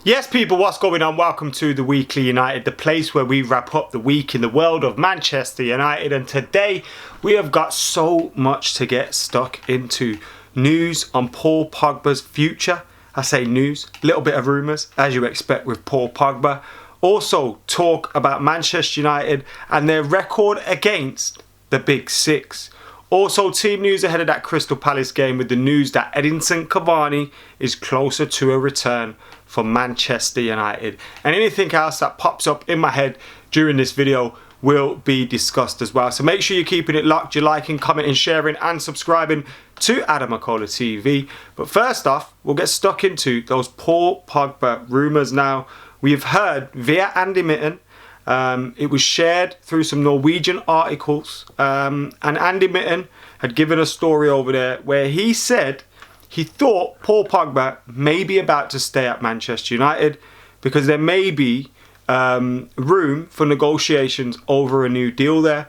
Yes, people, what's going on? Welcome to the Weekly United, the place where we wrap up the week in the world of Manchester United. And today we have got so much to get stuck into. News on Paul Pogba's future. I say news, a little bit of rumours, as you expect with Paul Pogba. Also talk about Manchester United and their record against the Big Six. Also team news ahead of that Crystal Palace game with the news that Edinson Cavani is closer to a return for Manchester United. And anything else that pops up in my head during this video will be discussed as well. So make sure you're keeping it locked, you're liking, commenting, sharing and subscribing to AdamMcKola TV. But first off, we'll get stuck into those Paul Pogba rumours now. We've heard via Andy Mitten, it was shared through some Norwegian articles, and Andy Mitten had given a story over there where he said he thought Paul Pogba may be about to stay at Manchester United because there may be room for negotiations over a new deal there.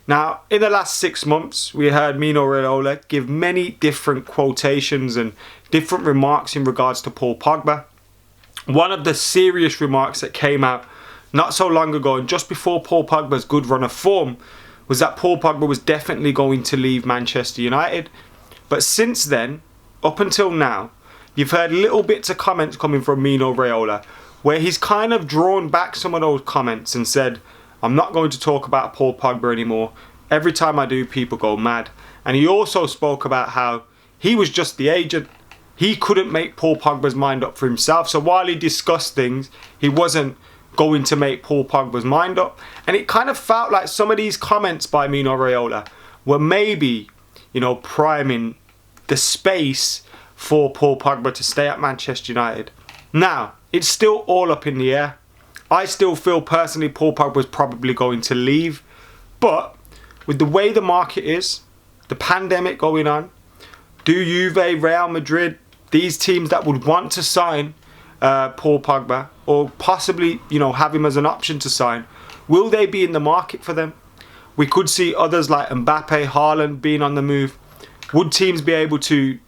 Now, in the last 6 months, we heard Mino Raiola give many different quotations and different remarks in regards to Paul Pogba. One of the serious remarks that came out not so long ago and just before Paul Pogba's good run of form was that Paul Pogba was definitely going to leave Manchester United. But since then, up until now, you've heard little bits of comments coming from Mino Raiola where he's kind of drawn back some of those comments and said, I'm not going to talk about Paul Pogba anymore. Every time I do, people go mad. And he also spoke about how he was just the agent. He couldn't make Paul Pogba's mind up for himself. So while he discussed things, he wasn't going to make Paul Pogba's mind up. And it kind of felt like some of these comments by Mino Raiola were maybe, priming the space for Paul Pogba to stay at Manchester United. Now, it's still all up in the air. I still feel personally Paul Pogba is probably going to leave. But with the way the market is, the pandemic going on, do Juve, Real Madrid, these teams that would want to sign Paul Pogba or possibly, have him as an option to sign, will they be in the market for them? We could see others like Mbappe, Haaland being on the move. Would teams be able to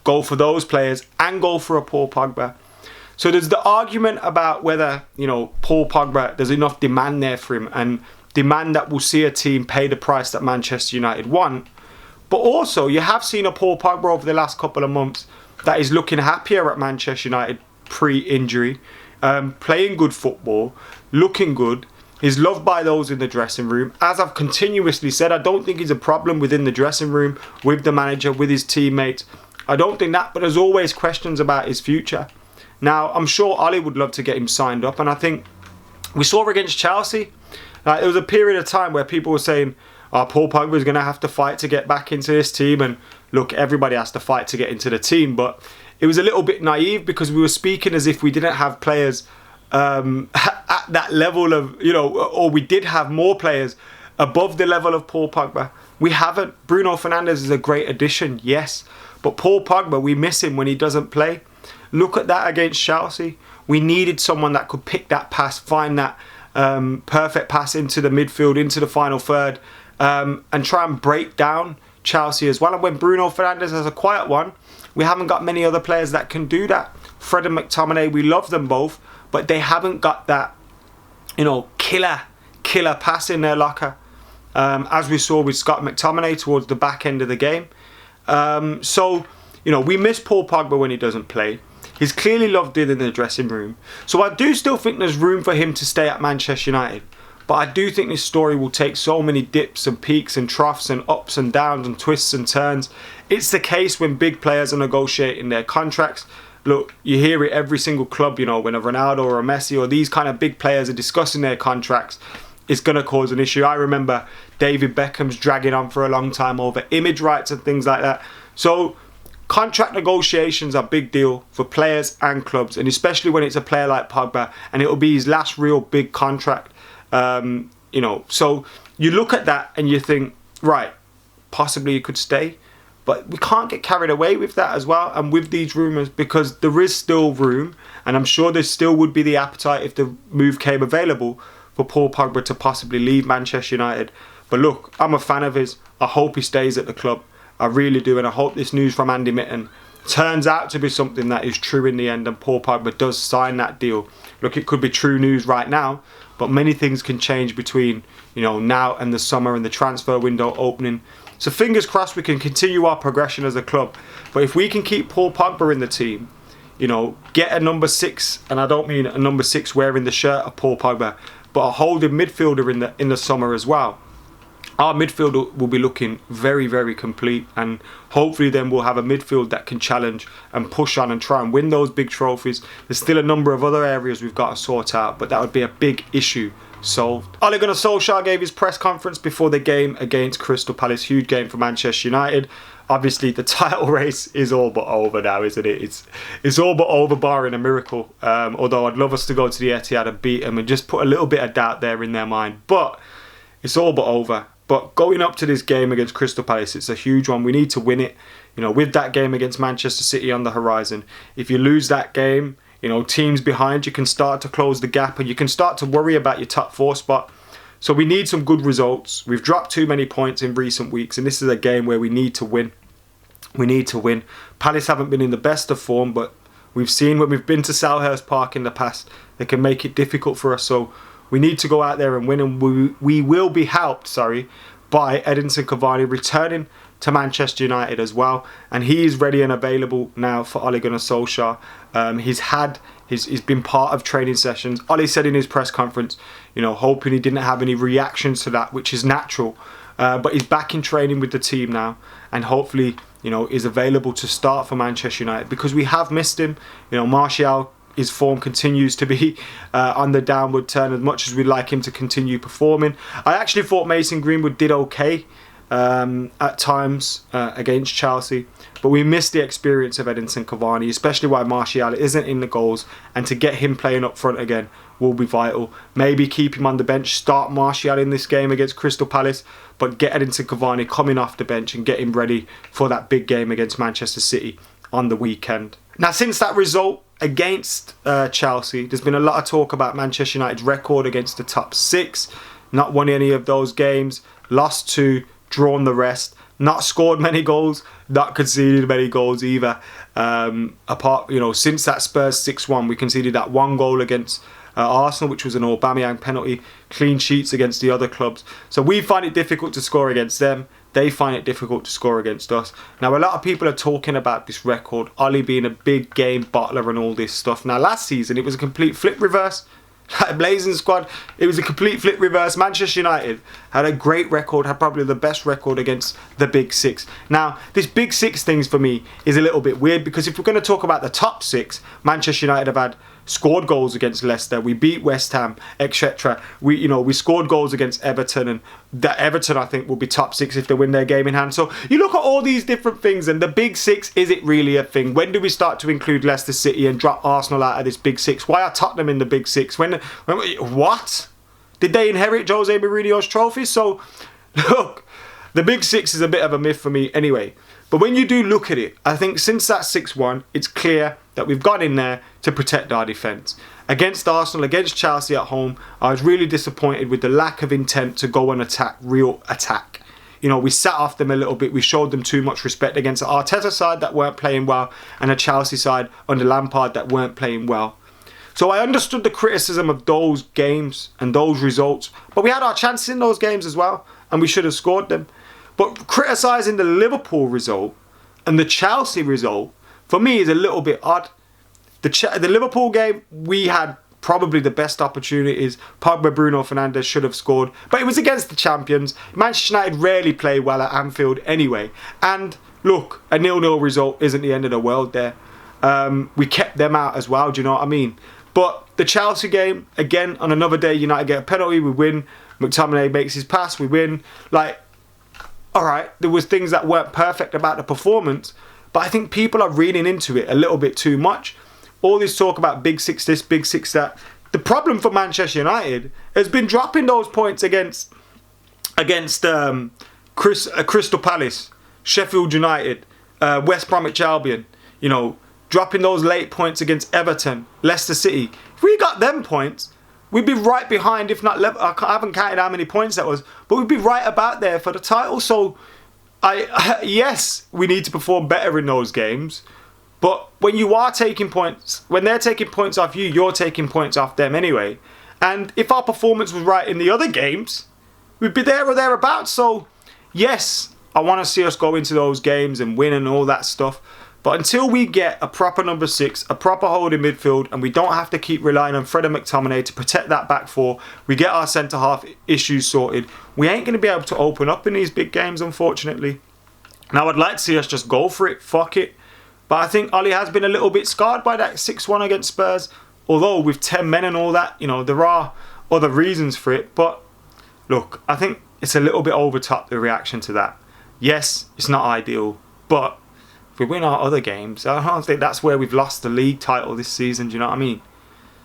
go for those players and go for a Paul Pogba? So there's the argument about whether, Paul Pogba, there's enough demand there for him and demand that will see a team pay the price that Manchester United want. But also, you have seen a Paul Pogba over the last couple of months that is looking happier at Manchester United pre-injury, playing good football, looking good. He's loved by those in the dressing room. As I've continuously said, I don't think he's a problem within the dressing room, with the manager, with his teammates. I don't think that, but there's always questions about his future. Now, I'm sure Ollie would love to get him signed up, and I think we saw against Chelsea, there was a period of time where people were saying, Paul Pogba is going to have to fight to get back into this team, and look, everybody has to fight to get into the team, but it was a little bit naive because we were speaking as if we didn't have players at that level of, or we did have more players above the level of Paul Pogba. We haven't. Bruno Fernandes is a great addition, yes, but Paul Pogba, we miss him when he doesn't play. Look at that against Chelsea. We needed someone that could pick that pass, find that perfect pass into the midfield, into the final third, and try and break down Chelsea as well. And when Bruno Fernandes has a quiet one, we haven't got many other players that can do that. Fred and McTominay, we love them both, but they haven't got that, killer pass in their locker, as we saw with Scott McTominay towards the back end of the game. So, we miss Paul Pogba when he doesn't play. He's clearly loved in the dressing room. So I do still think there's room for him to stay at Manchester United. But I do think this story will take so many dips and peaks and troughs and ups and downs and twists and turns. It's the case when big players are negotiating their contracts. Look, you hear it every single club, when a Ronaldo or a Messi or these kind of big players are discussing their contracts, it's going to cause an issue. I remember David Beckham's dragging on for a long time over image rights and things like that. So contract negotiations are a big deal for players and clubs, and especially when it's a player like Pogba and it'll be his last real big contract. So you look at that and you think, right, possibly he could stay, but we can't get carried away with that as well and with these rumours, because there is still room, and I'm sure there still would be the appetite if the move came available for Paul Pogba to possibly leave Manchester United. But look, I'm a fan of his. I hope he stays at the club. I really do, and I hope this news from Andy Mitten turns out to be something that is true in the end and Paul Pogba does sign that deal, look, it could be true news right now, but many things can change between, you know, now and the summer and the transfer window opening. So fingers crossed we can continue our progression as a club. But if we can keep Paul Pogba in the team, you know, get a number 6, and I don't mean a number 6 wearing the shirt of Paul Pogba, but a holding midfielder in the summer as well, our midfield will be looking very, very complete, and hopefully then we'll have a midfield that can challenge and push on and try and win those big trophies. There's still a number of other areas we've got to sort out, but that would be a big issue solved. Ole Gunnar Solskjaer gave his press conference before the game against Crystal Palace. Huge game for Manchester United. Obviously the title race is all but over now, isn't it? It's all but over barring a miracle. Although I'd love us to go to the Etihad and beat them and just put a little bit of doubt there in their mind. But it's all but over. But going up to this game against Crystal Palace, it's a huge one. We need to win it. You know, with that game against Manchester City on the horizon, if you lose that game, you know, teams behind you can start to close the gap and you can start to worry about your top 4 spot. So we need some good results. We've dropped too many points in recent weeks, and this is a game where we need to win. We need to win. Palace haven't been in the best of form, but we've seen when we've been to Selhurst Park in the past, they can make it difficult for us. So we need to go out there and win, and we will be helped, by Edinson Cavani returning to Manchester United as well, and he is ready and available now for Ole Gunnar Solskjaer. He's been part of training sessions. Ole said in his press conference, you know, hoping he didn't have any reactions to that, which is natural, but he's back in training with the team now, and hopefully, you know, is available to start for Manchester United, because we have missed him. You know, Martial, his form continues to be on the downward turn as much as we'd like him to continue performing. I actually thought Mason Greenwood did okay at times against Chelsea, but we missed the experience of Edinson Cavani, especially while Martial isn't in the goals, and to get him playing up front again will be vital. Maybe keep him on the bench, start Martial in this game against Crystal Palace, but get Edinson Cavani coming off the bench and get him ready for that big game against Manchester City on the weekend. Now, since that result against Chelsea, there's been a lot of talk about Manchester United's record against the top 6. Not won any of those games, lost 2, drawn the rest, not scored many goals, not conceded many goals either. Apart, you know, since that Spurs 6-1, we conceded that 1 goal against Arsenal, which was an Aubameyang penalty, clean sheets against the other clubs. So we find it difficult to score against them. They find it difficult to score against us. Now, a lot of people are talking about this record, Ole being a big game bottler and all this stuff. Now, last season, it was a complete flip reverse. Blazing squad, it was a complete flip reverse. Manchester United had a great record, had probably the best record against the Big 6. Now, this Big 6 things for me is a little bit weird, because if we're going to talk about the top 6, Manchester United have had scored goals against Leicester, we beat West Ham, etc. We scored goals against Everton, and that Everton, I think, will be top 6 if they win their game in hand. So you look at all these different things, and the Big 6, is it really a thing? When do we start to include Leicester City and drop Arsenal out of this Big 6? Why are Tottenham in the Big 6? What? Did they inherit Jose Mourinho's trophies? So, look, the Big 6 is a bit of a myth for me anyway. But when you do look at it, I think since that 6-1, it's clear that we've got in there to protect our defence. Against Arsenal, against Chelsea at home, I was really disappointed with the lack of intent to go and attack, real attack. You know, we sat off them a little bit. We showed them too much respect against an Arteta side that weren't playing well, and a Chelsea side under Lampard that weren't playing well. So I understood the criticism of those games and those results, but we had our chances in those games as well, and we should have scored them. But criticising the Liverpool result and the Chelsea result, for me, is a little bit odd. The Liverpool game, we had probably the best opportunities. Pogba, Bruno Fernandes should have scored, but it was against the champions. Manchester United rarely play well at Anfield anyway. And look, a 0-0 result isn't the end of the world there. We kept them out as well, do you know what I mean? But the Chelsea game, again, on another day, United get a penalty, we win. McTominay makes his pass, we win. Like, alright, there was things that weren't perfect about the performance, but I think people are reading into it a little bit too much. All this talk about Big 6 this, Big 6 that. The problem for Manchester United has been dropping those points against Crystal Palace, Sheffield United, West Bromwich Albion, you know, dropping those late points against Everton, Leicester City. If we got them points, we'd be right behind, if not level. I haven't counted how many points that was, but we'd be right about there for the title. So, yes, we need to perform better in those games, But when you are taking points, when they're taking points off you, you're taking points off them anyway. And if our performance was right in the other games, we'd be there or thereabouts. So, yes, I want to see us go into those games and win and all that stuff. But until we get a proper number 6, a proper holding midfield, and we don't have to keep relying on Fred and McTominay to protect that back four, we get our centre-half issues sorted, we ain't going to be able to open up in these big games, unfortunately. Now, I'd like to see us just go for it, fuck it. But I think Ollie has been a little bit scarred by that 6-1 against Spurs. Although with 10 men and all that, you know, there are other reasons for it. But look, I think it's a little bit over top, the reaction to that. Yes, it's not ideal, but if we win our other games, I don't think that's where we've lost the league title this season, do you know what I mean?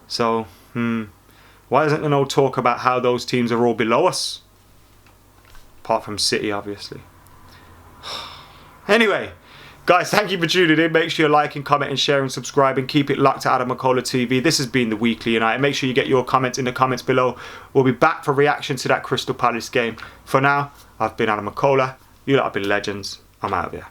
So, why isn't there no talk about how those teams are all below us? Apart from City, obviously. Anyway, guys, thank you for tuning in. Make sure you like and comment and share and subscribe and keep it locked to AdamMcKola TV. This has been the Weekly United. Make sure you get your comments in the comments below. We'll be back for reaction to that Crystal Palace game. For now, I've been AdamMcKola. You lot have been legends. I'm out of here.